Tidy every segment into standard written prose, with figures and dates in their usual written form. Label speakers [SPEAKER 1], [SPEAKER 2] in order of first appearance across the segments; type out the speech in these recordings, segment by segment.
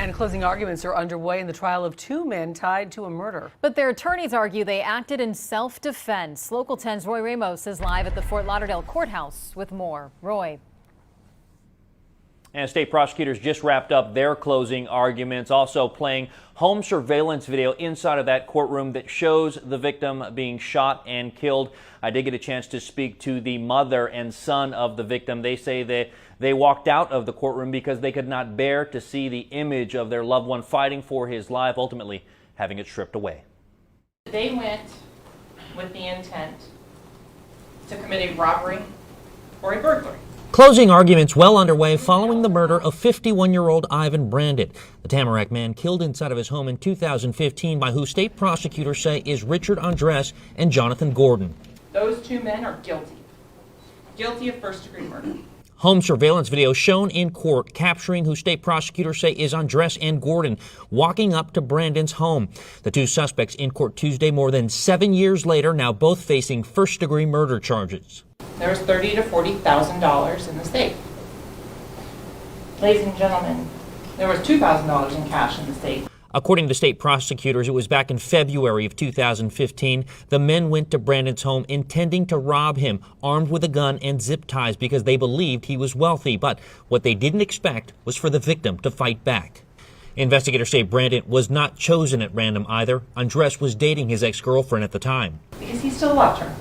[SPEAKER 1] And closing arguments are underway in the trial of two men tied to a murder.
[SPEAKER 2] But their attorneys argue they acted in self-defense. Local 10's Roy Ramos is live at the Fort Lauderdale courthouse with more. Roy.
[SPEAKER 3] And state prosecutors just wrapped up their closing arguments, also playing home surveillance video inside of that courtroom that shows the victim being shot and killed. I did get a chance to speak to the mother and son of the victim. They say that they walked out of the courtroom because they could not bear to see the image of their loved one fighting for his life, ultimately having it stripped away.
[SPEAKER 4] They went with the intent to commit a robbery or a burglary.
[SPEAKER 5] Closing arguments well underway following the murder of 51-year-old Ivan Brandon, the Tamarac man killed inside of his home in 2015 by who state prosecutors say is Richard Andres and Jonathan Gordon.
[SPEAKER 4] Those two men are guilty of first-degree murder.
[SPEAKER 5] Home surveillance video shown in court capturing who state prosecutors say is Andres and Gordon walking up to Brandon's home. The two suspects in court Tuesday more than 7 years later, now both facing first-degree murder charges.
[SPEAKER 4] There was $30,000 to $40,000 in the safe. Ladies and gentlemen, there was $2,000 in cash in the safe.
[SPEAKER 5] According to state prosecutors, it was back in February of 2015. The men went to Brandon's home intending to rob him, armed with a gun and zip ties because they believed he was wealthy. But what they didn't expect was for the victim to fight back. Investigators say Brandon was not chosen at random either. Andres was dating his ex-girlfriend at the time.
[SPEAKER 4] Because he still loved her.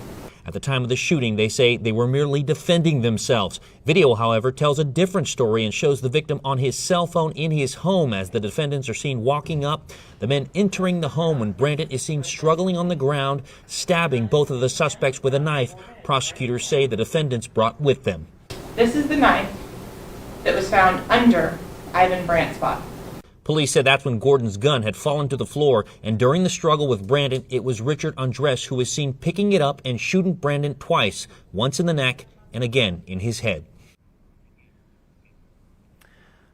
[SPEAKER 5] At the time of the shooting, they say they were merely defending themselves. Video, however, tells a different story and shows the victim on his cell phone in his home as the defendants are seen walking up, the men entering the home when Brandon is seen struggling on the ground, stabbing both of the suspects with a knife prosecutors say the defendants brought with them.
[SPEAKER 4] This is the knife that was found under Ivan Brandt's body.
[SPEAKER 5] Police said that's when Gordon's gun had fallen to the floor, and during the struggle with Brandon, it was Richard Andres who was seen picking it up and shooting Brandon twice, once in the neck and again in his head.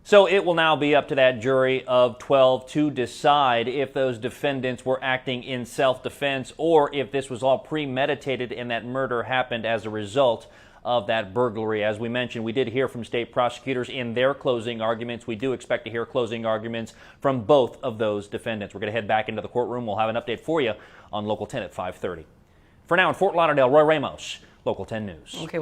[SPEAKER 3] So it will now be up to that jury of 12 to decide if those defendants were acting in self-defense or if this was all premeditated and that murder happened as a result of that burglary. As we mentioned, we did hear from state prosecutors in their closing arguments. We do expect to hear closing arguments from both of those defendants. We're going to head back into the courtroom. We'll have an update for you on Local 10 at 5:30. For now, in Fort Lauderdale, Roy Ramos, Local 10 News.
[SPEAKER 1] Okay.